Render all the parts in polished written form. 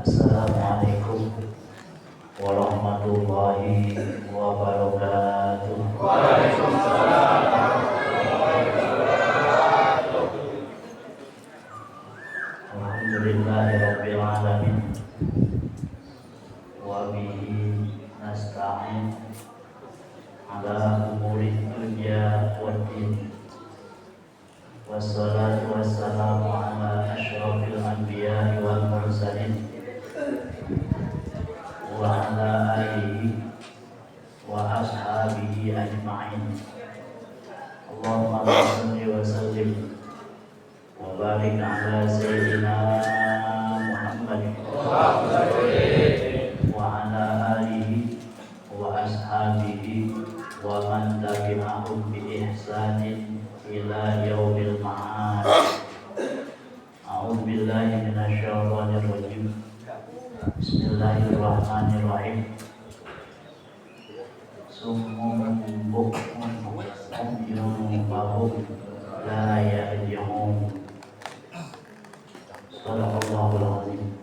Assalamualaikum warahmatullahi wabarakatuh. Waalaikumsalam. Alhamdulillahirabbil alamin. Wa bihi nasta'in ala umuri dunya waddin. Wassalatu wassalamu ala asyrafil anbiya'i wal mursalin wa ala alihi wa ashabihi ajma'in. Allahumma shalli wa sallim wa barik ala sayyidina Muhammad wa ala alihi wa ashabihi wa man tabi'ahum bi ihsanin ila yaumil ma'ad. A'udzu billahi minasy syaithanir rajim. Bismillahirrahmanirrahim. Summun bukmun umyun fahum la yarji'un. Shadaqallahul azim.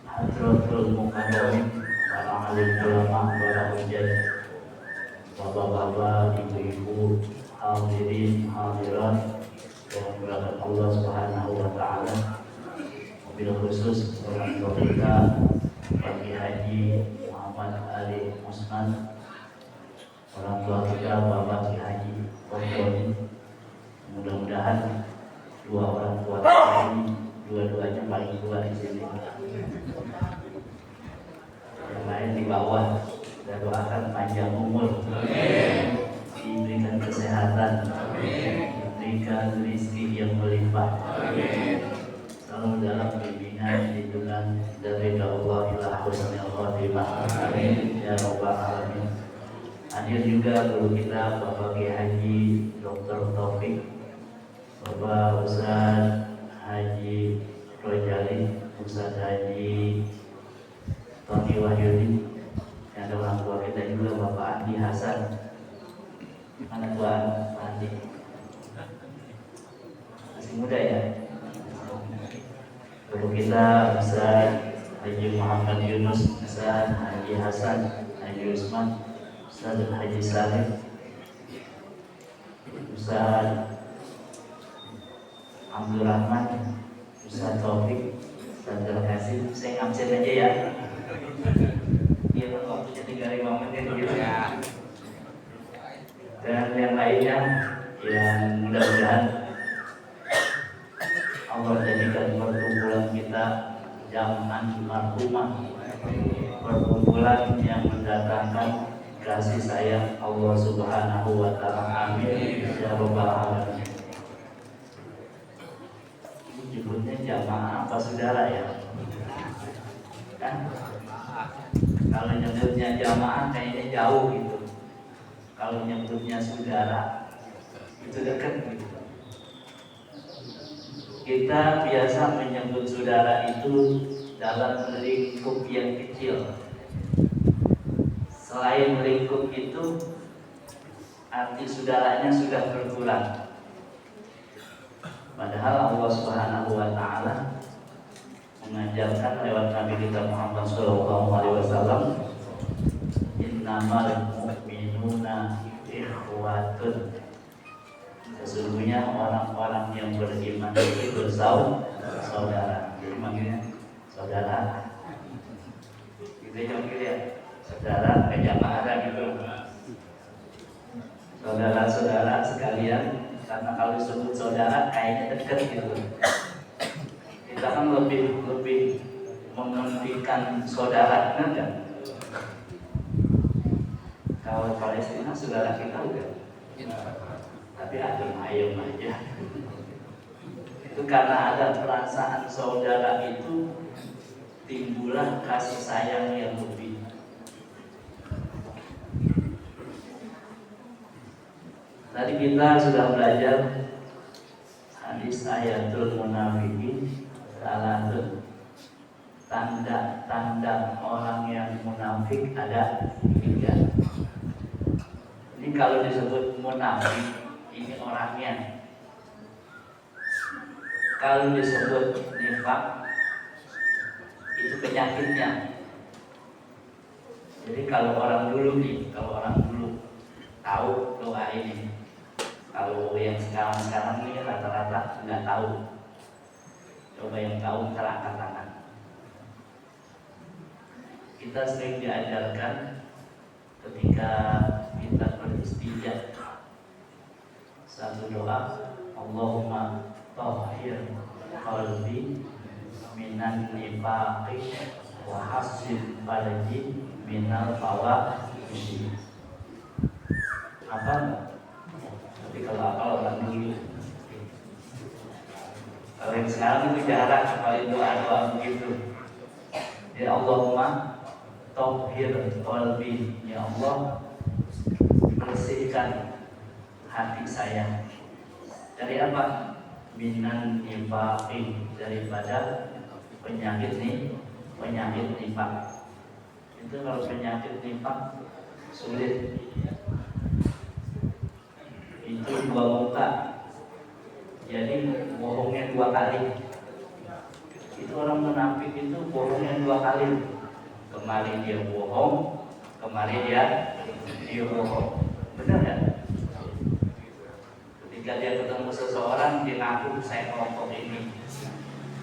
Hadratul mukarramin, para alim ulama, para hujjah, bapak-bapak, ibu-ibu, hadirin, hadirat yang berkat Allah Subhanahu wa taala. Wabil khusus orang tua kita Pak Haji Muhammad Ali Musnan, orang tua kita Bapak Haji Kokoni. Mudah-mudahan dua orang tua kita ini dua-duanya paling tua di sini. Yang lain di bawah. Kita doakan panjang umur, diberikan kesehatan, diberikan rezeki yang melimpah, selalu dalam bimbingan lindungan dari Allah ila husnul khotimah. Amin ya rabbal alamin. Hadir juga guru kita Bapak Haji Dr. Taufik, Bapak Ustaz Haji Rojali, Ustaz Haji Tony Wahyudi. Ada orang tua kita juga Bapak Andi Hasan. Mana Tuan Andi? Masih muda ya? Guru kita Ustaz Haji Muhammad Yunus, Ustaz Haji Hasan, Haji Usman, Ustaz Haji Salim, Ustaz Abdul Rahman, Ustaz Taufik, Ustaz Terkasih. Saya absen aja ya. Iya, waktunya 3-5 menit gitu ya. Dan yang lainnya yang mudah-mudahan Allah jadikan perkumpulan kita zaman marhumah, perkumpulan yang mendatangkan kasih sayang Allah Subhanahu wa taala. Amin ya rabbal alamin. Nyebutnya jamaah apa saudara ya? Kan? Kalau nyebutnya jamaah kayaknya jauh gitu. Kalau nyebutnya saudara itu dekat gitu. Kita biasa menyebut saudara itu dalam lingkup yang kecil. Selain lingkup itu, arti saudaranya sudah berkurang. Padahal Allah Subhanahu wa taala mengajarkan lewat Nabi kita Muhammad SAW, innamal mu'minuna ikhwatun. Sesungguhnya orang-orang yang beriman itu bersaudara. Jadi manggilnya saudara. Kita panggil ya saudara, kayak jamaah gitu. Saudara-saudara sekalian, karena kalau disebut saudara kayaknya dekat gitu. Kita kan lebih mementingkan saudara, benar kan? Kalau Palestina saudara kita udah, tapi ayam aja. Itu karena ada perasaan saudara itu timbullah kasih sayang yang lebih. Tadi kita sudah belajar hadis ayatul munafiqin. Salah satu tanda-tanda orang yang munafik ada 3. Ini kalau disebut munafik, ini orangnya. Kalau disebut nifak, itu penyakitnya. Jadi kalau orang dulu tahu doa ini, kalau yang sekarang ini rata-rata nggak tahu. Coba yang tahu angkat tangan. Kita sering diajarkan ketika kita beristinja satu doa, Allahumma tahhir qalbi minan nifaqi wa hassin farji minal fawahish. Apa? Tapi kalau orang dulu, kalau yang sekarang itu jarang paling doa begitu. Ya Allahumma tahhir qalbi, ya Allah bersihkan hati saya dari apa? Minan nifaqi, daripada penyakit nifaq. Itu kalau penyakit nifaq sulit. Itu dua muka, jadi bohongnya dua kali. Itu orang munafik itu bohongnya dua kali. Kemarin dia bohong, kemarin dia bohong. Benar kan? Ketika dia ketemu seseorang, dia ngaku saya kelompok ini.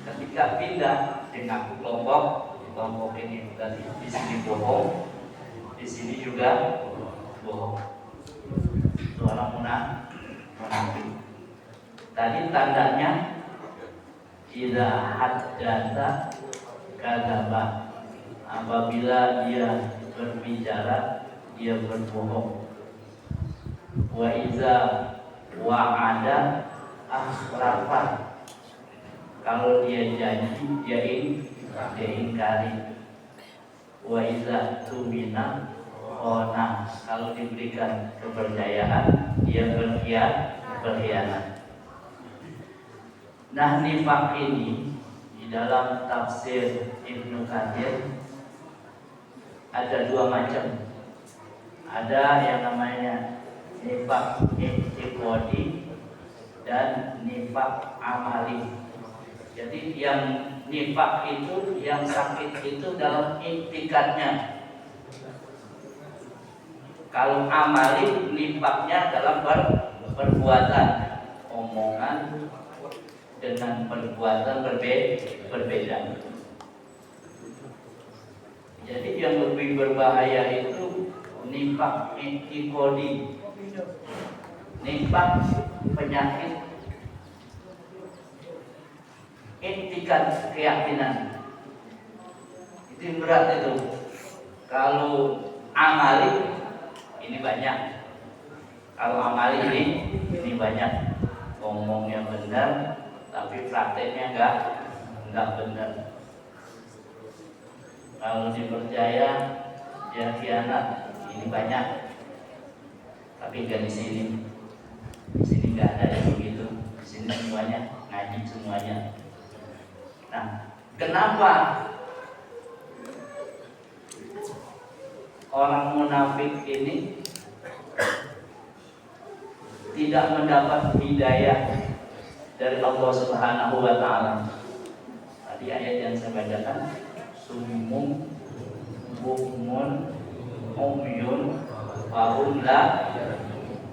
Ketika pindah, dia ngaku kelompok ini. Berarti di sini bohong, di sini juga bohong. Itu orang munafik. Tadi tandanya idza haddatsa kadzaba. Apabila dia berbicara, dia berbohong. Wa iza wa'ada akhlafa. Kalau dia janji, dia ingkari. Wa iza tumina khona. Kalau diberikan kepercayaan, dia berkhianat. Nah, nifaq ini di dalam tafsir Ibnu Katsir ada dua macam. Ada yang namanya nifaq i'tiqadi dan nifaq amali. Jadi yang nifaq itu, yang sakit itu dalam i'tikadnya. Kalau amali, nifaqnya dalam perbuatan, omongan dengan perbuatan berbeda. Jadi yang lebih berbahaya itu nifaq i'tiqadi. Nifaq penyakit i'tikad, keyakinan. Itu yang berat itu. Kalau amali ini banyak. Kalau amali ini banyak. Ngomongnya benar, tapi prakteknya enggak benar. Kalau dipercaya dia khianat, ini banyak. Tapi enggak di sini. Di sini enggak ada yang begitu. Di sini semuanya ngaji semuanya. Nah, kenapa orang munafik ini tidak mendapat hidayah dari Allah Subhanahu wa taala? Tadi ayat yang saya bacakan, summun bukmun umyun fahum la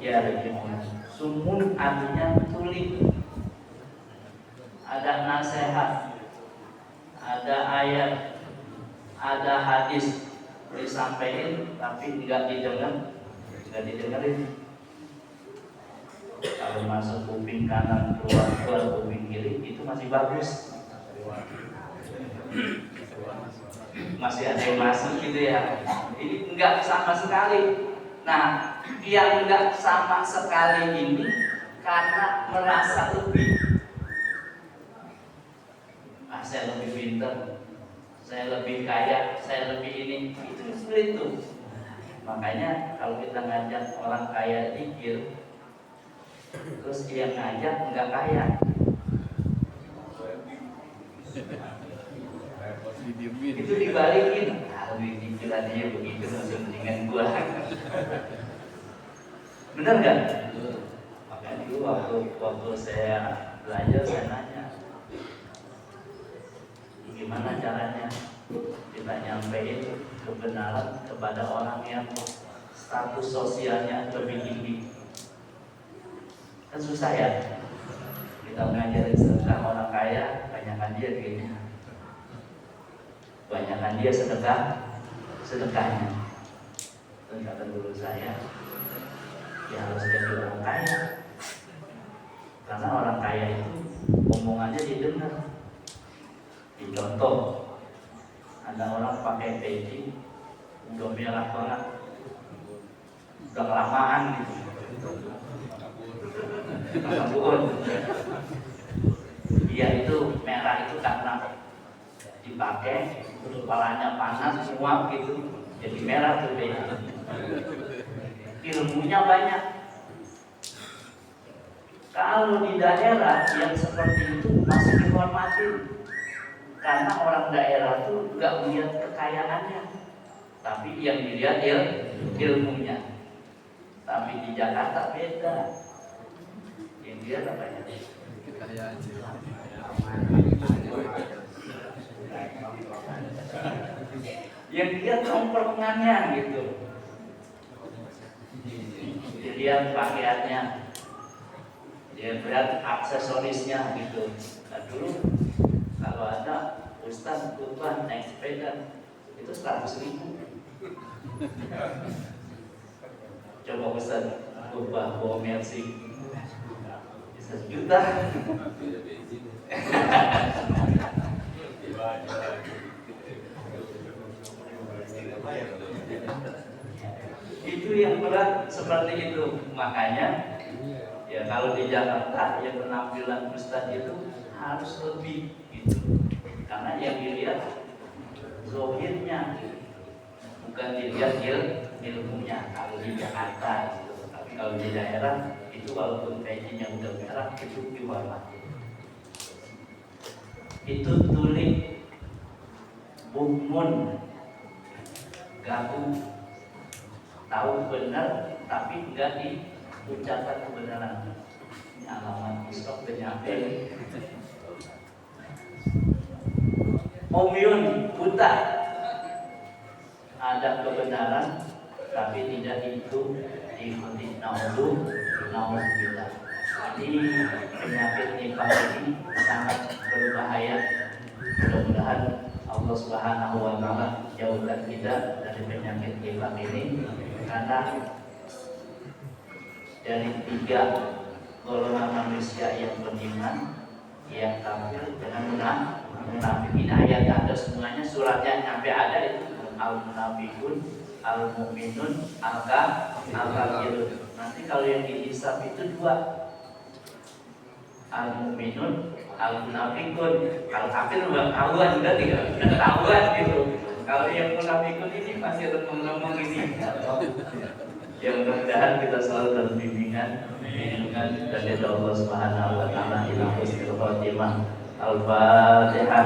yarji'un. Summun artinya tuli. Ada nasihat, ada ayat, ada hadis disampaikan tapi enggak didengerin. Kalau masuk kuping kanan, keluar kuping kiri, itu masih bagus. Masih ada yang masuk gitu ya. Ini enggak sama sekali. Nah, yang enggak sama sekali ini karena merasa lebih. Saya lebih pintar, saya lebih kaya, saya lebih ini. Itu seperti itu. Makanya kalau kita ngajak orang kaya zikir, terus dia ngajak enggak kaya, itu dibalikin. Lebih dikiran dia begitu, masih mendingan gua. Bener gak? Makanya dulu waktu saya belajar, saya nanya, gimana caranya kita nyampein kebenaran kepada orang yang status sosialnya lebih tinggi. Kan susah ya kita ngajarin sedekah orang kaya, banyakan dia kayaknya, banyakan dia sedekahnya. Dan kata guru saya, ya harus jadi orang kaya, karena orang kaya itu omongannya didengar. Contoh, ada orang pakai peci udah merah banget, udah kelamaan gitu, kebun. Dia itu merah itu karena dipakai, kepalanya panas semua gitu, jadi merah tuh peci. Ilmunya banyak. Kalau di daerah yang seperti itu masih dihormatin, karena orang daerah tuh nggak melihat kekayaannya, tapi yang dilihat ilmunya. Tapi di Jakarta beda, yang dilihat apanya? Kekayaan. Yang dilihat tongkrongannya gitu, dilihat pakaiannya, dia lihat aksesorisnya gitu. Nah dulu kalau ada ustaz kurban naik sepeda itu 100.000. Coba ustaz kurban bawa Mercy bisa 1 juta. Itu yang berat seperti itu. Makanya ya kalau di Jakarta ya penampilan ustaz itu harus lebih gitu, karena yang dilihat zohirnya, bukan dilihat ilmunya. Kalau di Jakarta gitu. Tapi kalau di daerah itu walaupun pecinya udah merah itu dihormati. Itu tulik bukmun, gabung, tahu benar tapi enggak diucapkan kebenaran. Ini alamat stok penyampai. Omyun, buta, ada kebenaran tapi tidak itu diikuti. Naudzubillah. Ini penyakit nifaq ini sangat berbahaya. Mudah-mudahan Allah Subhanahu wa taala jauhkan kita dari penyakit nifaq ini, karena dari 3 golongan manusia yang beriman, yang kafir dengan munafik. Ini ayatnya ada semuanya, suratnya sampai ada itu, al-munafiqun, al-mu'minun, al-kafirun. Nanti kalau yang dihisab itu 2, al-mu'minun, al-munafiqun. Kalau kafir udah ketahuan, udah ketahuan gitu. Kalau yang munafiqun ini masih ngomong ini. Ya mudah-mudahan kita selalu dalam bimbingan dari Allah Subhanahu wa taala. Ila husnul khotimah. Al-Fatihah.